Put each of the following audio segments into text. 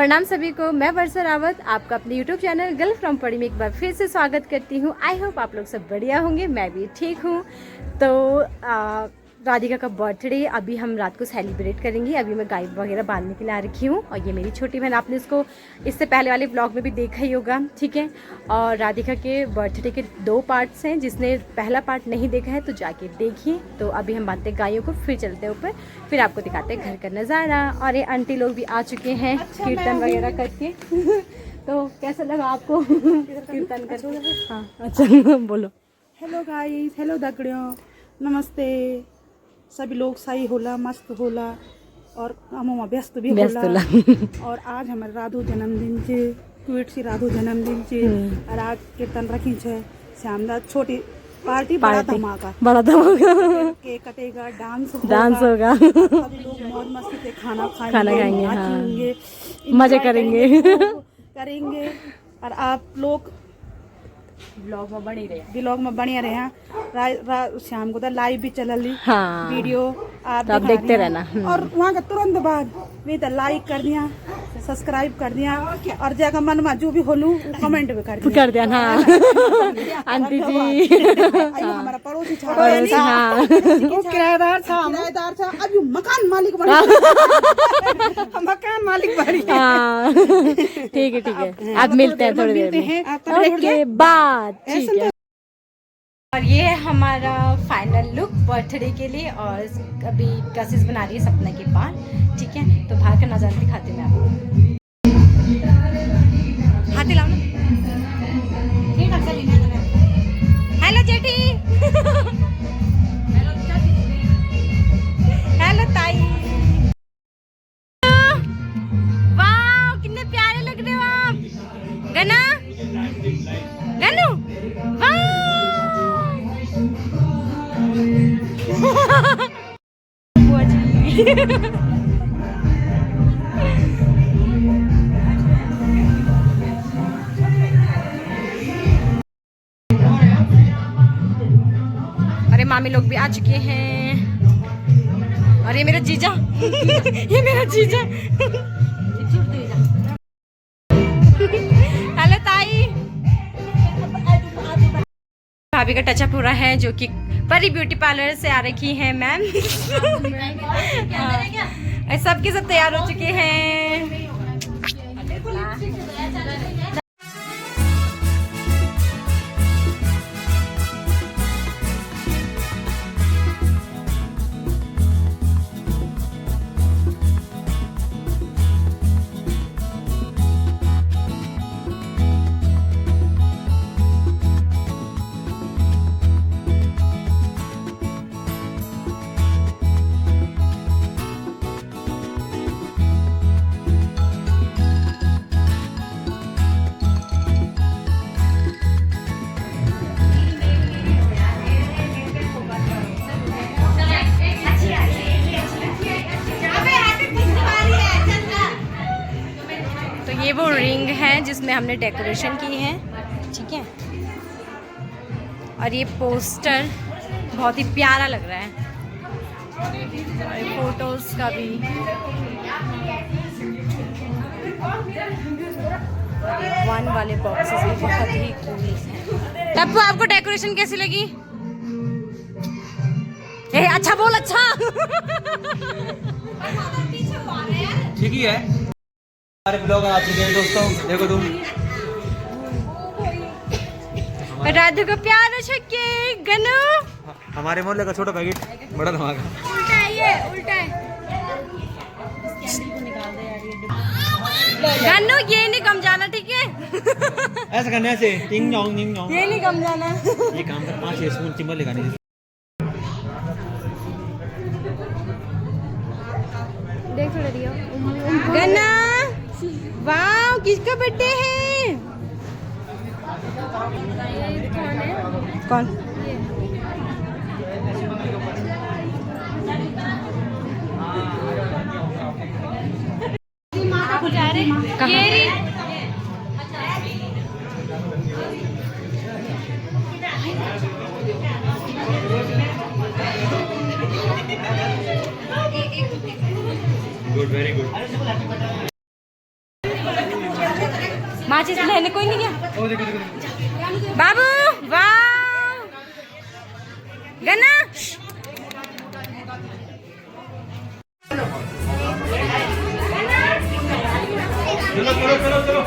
प्रणाम सभी को, मैं वर्षा रावत आपका अपने YouTube चैनल गर्ल फ्रॉम पड़ी में एक बार फिर से स्वागत करती हूँ। आई होप आप लोग सब बढ़िया होंगे, मैं भी ठीक हूँ। तो राधिका का बर्थडे अभी हम रात को सेलिब्रेट करेंगे। अभी मैं गाय वगैरह बांधने के लिए आ रखी हूँ और ये मेरी छोटी बहन, आपने इसको इससे पहले वाले ब्लॉग में भी देखा ही होगा, ठीक है। और राधिका के बर्थडे के 2 पार्ट्स हैं, जिसने पहला पार्ट नहीं देखा है तो जाके देखिए। तो अभी हम बांधते गायों को, फिर चलते हैं ऊपर, फिर आपको दिखाते हैं घर का नज़ारा। और ये आंटी लोग भी आ चुके हैं कीर्तन वगैरह करके। तो कैसा लगा आपको कीर्तन करके? हाँ अच्छा बोलो। हेलो गाइस, हेलो दगड़ियों, नमस्ते। सभी लोग सही होला, मस्त होला और कामों में व्यस्त भी होला। और आज हमारे राधु जन्मदिन छे, क्यूट सी राधु जन्मदिन छे। और आज कीर्तन रखी छे श्यामदा, छोटी पार्टी, बड़ा धमाका केक कटेगा, डांस होगा। सभी लोग मौज मस्ती से खाना खाएंगे, हाँ। मजे करेंगे। और आप लोग ब्लॉग में बने रहे। शाम को तो लाइव भी चलली, हाँ। वीडियो आप देखते रहना। और वहाँ का तुरंत बाद वे तो लाइक कर दिया, सब्सक्राइब कर दिया, और जगह मन में जो भी होलू कमेंट भी कर दिया हाँ। आंटी जी हमारा पड़ोसी किराएदार था, अब मकान मालिक बन मकान मालिक बन। ठीक है, आप मिलते हैं थोड़ी देर में के बाद, ठीक है। और ये है हमारा फाइनल लुक बर्थडे के लिए। और अभी कशिश बना रही है सपना के पान, ठीक है। तो बाहर का नजारा दिखाती मैं आपको। हाथी लाओ ना। हेलो जेठी। हेलो ताई। वाह कितने प्यारे लग रहे हो आप। गना गनु, वाह। अरे मामी लोग भी आ चुके हैं। और ये मेरा जीजा ये मेरा जीजा। हेलो ताई। भाभी का टचअप हो रहा है, जो कि परी ब्यूटी पार्लर से आ रखी है मैम। सबके सब तैयार हो चुके हैं। ये वो रिंग है जिसमें हमने डेकोरेशन की है, ठीक है। और ये पोस्टर बहुत ही प्यारा लग रहा है। और फोटोज का भी वन वाले बॉक्सेस भी बहुत ही कूल हैं। तब आपको डेकोरेशन कैसी लगी? ए अच्छा बोल, अच्छा। ठीक ही है। हमारे ब्लॉग आ चुके हैं दोस्तों, देखो तुम। राधु को प्यार छक्के गनु। हमारे मोहल्ले का छोटा पैकेट, बड़ा धमाका। उल्टा है ये, उल्टा है। गनु ये नहीं कम जाना, ठीक है। ऐसा करने से टिंग जोंग टिंग जोंग, ये नहीं कम जाना। ये काम कर 5-6 स्पून चिम्मल लगानी। देख थोड़ा दियो। गन्ना, वाह किसका बर्थडे है? कौन? Good, very good. माचिस लेने कोई नहीं गया। बाबू वाह गन्ना चलो चलो चलो चलो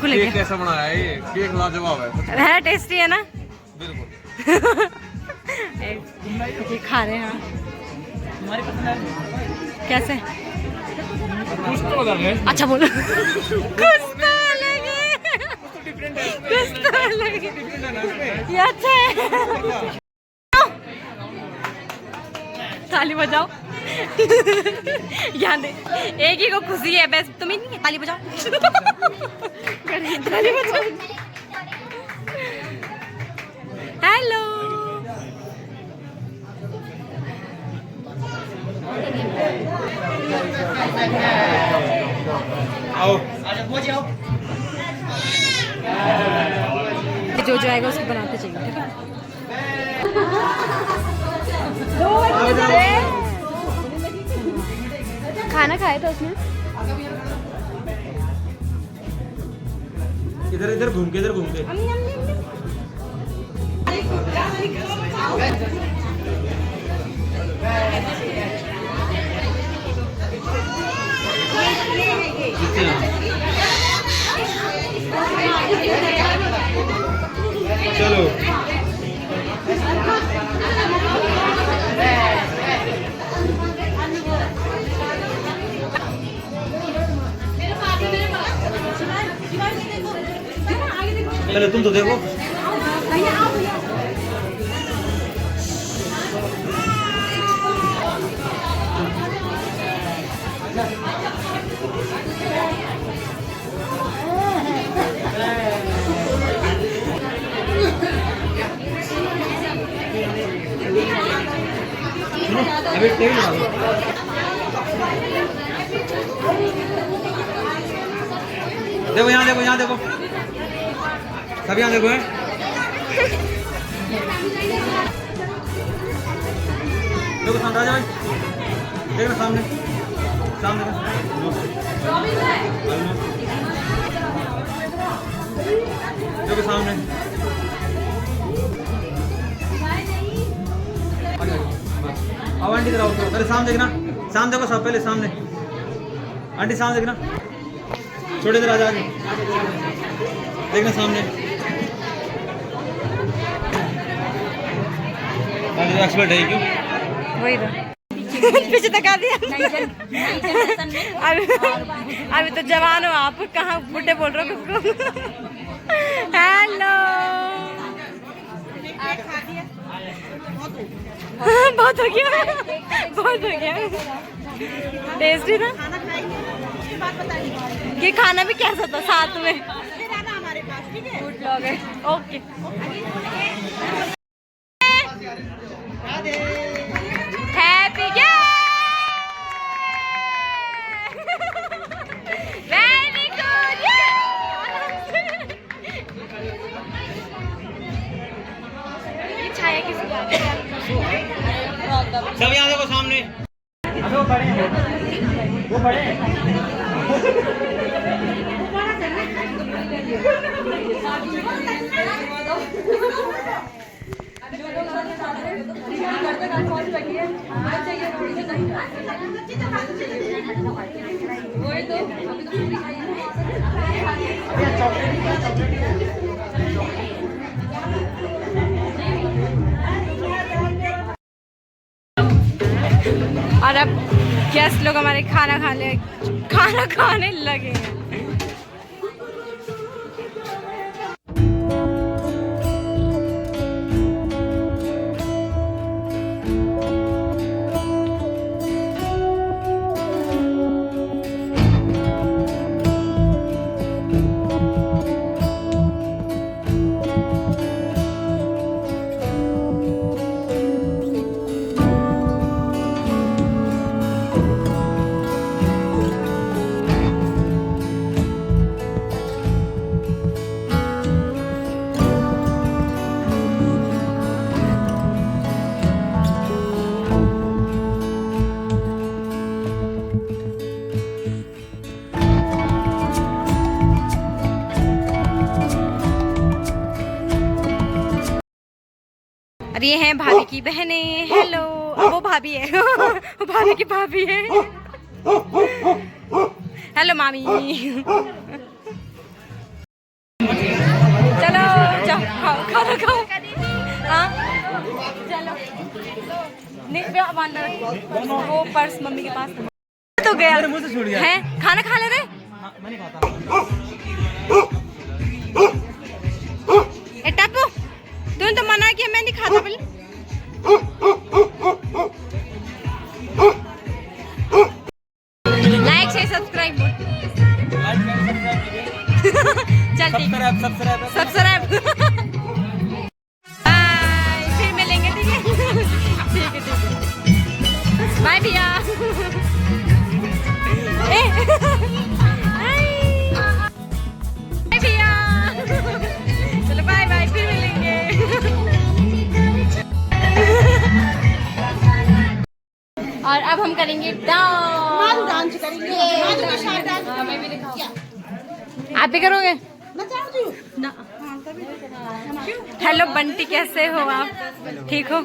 केक कैसा बनाया है ये? केक लाजवाब है। टेस्टी है ना? बिल्कुल। ये खा रहे हैं तुम्हारी पसंद है? कैसे? कुछ तो अलग है। अच्छा बोलो। कुछ तो अलग है। कुछ तो अलग है। ये अच्छा है। ताली बजाओ। यहाँ दे एक ही को खुशी है बस तुम्हें नहीं है। ताली बजाओ। ताली बजाओ। हेलो आओ जो जो आएगा उसको बनाते चाहिए ठीक है। खाना खाया था उसने। इधर इधर घूम के चलो पहले तुम तो देखो। अभी टेबल बना दो। देखो यहाँ देखो, यहाँ देखो, सब यहाँ देखो है। देखो सामने राजा भाई, देखो सामने सामने देखो सामने। अब आंटी कराओ, पहले सामने देखना, सामने देखो सब, पहले सामने आंटी सामने देखना, छोटे इधर आजा आगे देखना सामने। एक्सपर्ट है क्यों? वही पीछे तक आ दिया। अभी तो जवान हो आप, कहाँ बुढ़े बोल रहे हो किसको? हेलो बहुत हो गया, बहुत हो गया। टेस्टी ना? ये खाना भी कैसा था साथ में? Okay happy very good. ये छाया किसी सब यहाँ देखो सामने। वो बड़े हैं, वो बड़े हैं। वही तो गेस्ट लोग हमारे खाना खाने लगे हैं। और ये हैं भाभी की बहनें। हेलो, वो भाभी है भाभी की भाभी है। हेलो मामी। चलो जाओ खाओ, खाना खाओ। हाँ चलो, वो पर्स मम्मी के पास तो गया है। खाना खा ले रहे? मैं नहीं खाता। ए टापू, तूने तो मना किया, मैं नहीं खाता बोले। लाइक शेयर सब्सक्राइब चल ठीक है, सब्सक्राइब बाय, फिर मिलेंगे ठीक है। ठीक है बाय भैया। बाय भैया, चलो बाय बाय, फिर मिलेंगे। और अब हम करेंगे डांस करेंगे। आप भी करोगे ना? हेलो बंटी, कैसे हो आप? ठीक हो?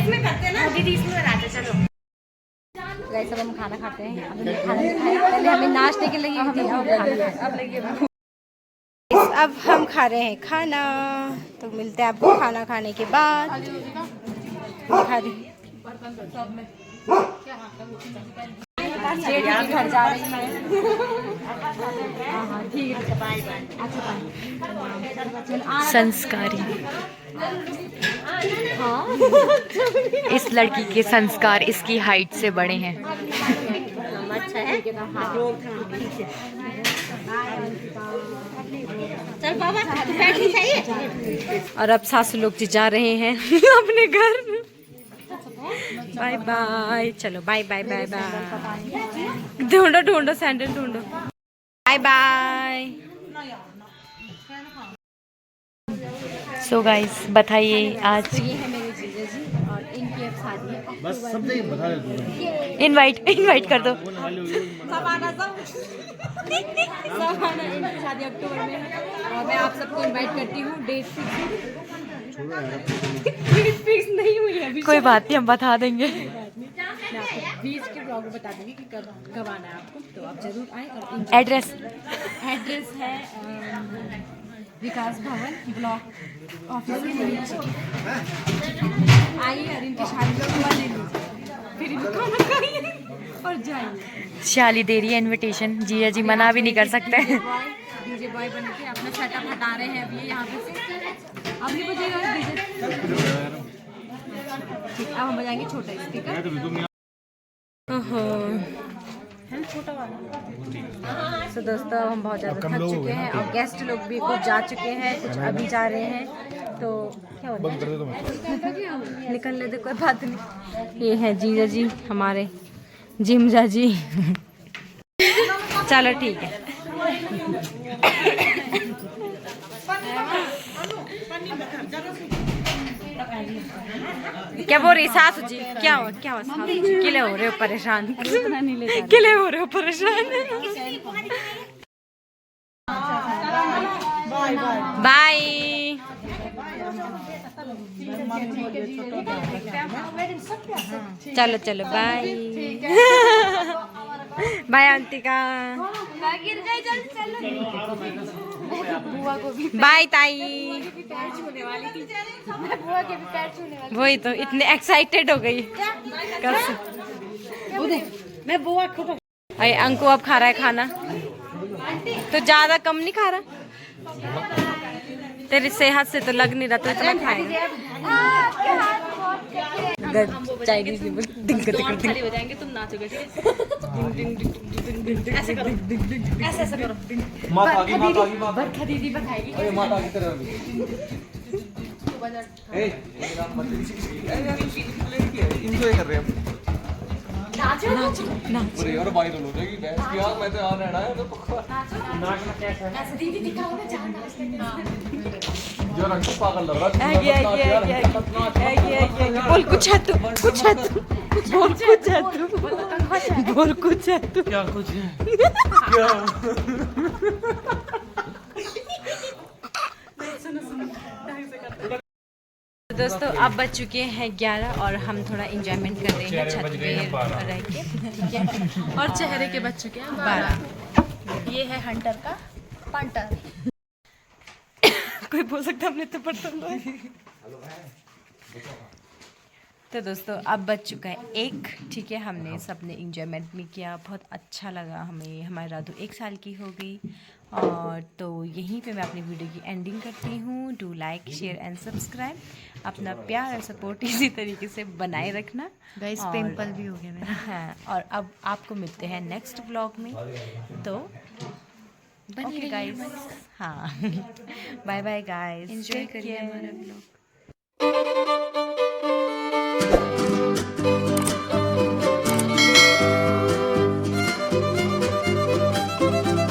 इसमें करते हैं ना दीदी, इसमें बनाते। चलो गाइस, अब हम खाना खाते हैं। हमने खाना नहीं खाया, पहले हमें नाश्ते के लिए अब हम खा रहे हैं खाना। तो मिलते हैं आपको खाना खाने के बाद। खा रही घर जा रही है। संस्कारी। इस लड़की के संस्कार इसकी हाइट से बड़े हैं। चल बाबा, बैठनी चाहिए। और अब सासू लोग जी जा रहे हैं अपने घर। बाय बाय, चलो बाय बाय बाय बाय। ढूंढो ढूंढो सैंडल ढूंढो। Bye bye. सो गाइस, बताइए आज ये है मेरे जीजा जी और इनकी अब शादी है। बस सब नहीं बता दे। इनवाइट कर दो। सवाना इनकी शादी अक्टूबर में है और मैं आप सबको इनवाइट करती हूँ। डेट फिक्स नहीं हुई है अभी। कोई बात नहीं, हम बता देंगे। मैं आपको बीच के ब्लॉग में बता दूंगी कि कब आना है आपको, तो आप जरूर आए। और एड्रेस है विकास भवन ब्लॉक ऑफिस के नीचे। आइए और इनकी शादी का मजा ले लीजिए, फिर इनको खाना खाइए और जाइए। शाली दे रही है इनविटेशन, जिया जी मना भी नहीं कर सकते। डीजे बॉय बन के अपना सेटअप हटा रहे हैं अभी यहाँ पे। अब नहीं बजेगा डीजे। ठीक, अब हम बजाएंगे छोटा स्पीकर। तो दोस्तों हम बहुत ज़्यादा थक चुके हैं और गेस्ट लोग भी कुछ जा चुके हैं, कुछ अभी जा रहे हैं। तो क्या हो रहा है, निकलने दे, कोई बात नहीं। ये है जीजा जी हमारे, जिमजा जी। चलो ठीक है। क्या बोल रही सासू जी? क्या हुआ सासू जी? किले हो रहे हो परेशान? किले हो रहे हो परेशान? बाय। चलो चलो बाय। बाय अंतिका। बाय ताई। वही तो इतने एक्साइटेड हो गई कब से। मैं बुआ को अरे अंकु अब खा रहा है खाना, तो ज्यादा कम नहीं खा रहा। तेरी सेहत से तो लग नहीं रहा तो इतना खाएगा। चाइनीज ताली बजाएंगे, तुम नाचोगे ठीक है? ऐसे करो, ऐसे करो। बरखा दीदी बताएगी। एंजॉय कर रहे हैं नाचो नाचो नाचो। यार बाई रोल हो जाएगी बहस की। यार मैं तो यहाँ रहना है तो नाचना कैसा है? ऐसे दीदी दिखाओ ना जान जो रंग पागल लग रहा है। बोल कुछ है तू, कुछ है तू, बोल कुछ है तू, बोल कुछ है तू। क्या कुछ है? क्या? दोस्तों अब बज चुके हैं 11 और हम थोड़ा इंजॉयमेंट कर रहे हैं छत पे रह के, ठीक है? और चेहरे के बच चुके हैं 12। ये है हंटर का पंटर। कोई बोल सकता हमने तो पढ़ता। तो दोस्तों अब बज चुका है 1, ठीक है? हमने सबने इंजॉयमेंट भी किया, बहुत अच्छा लगा हमें। हमारी राधू 1 साल की हो गई। और तो यहीं पे मैं अपनी वीडियो की एंडिंग करती हूँ। Do like share and subscribe. अपना प्यार और सपोर्ट इसी तरीके से बनाए रखना। गाइस पिंपल भी हो गया मेरा। हाँ, और अब आपको मिलते हैं नेक्स्ट व्लॉग में। तो ओके गाइस, हाँ बाय बाय गाइस, एंजॉय करिए हमारा व्लॉग।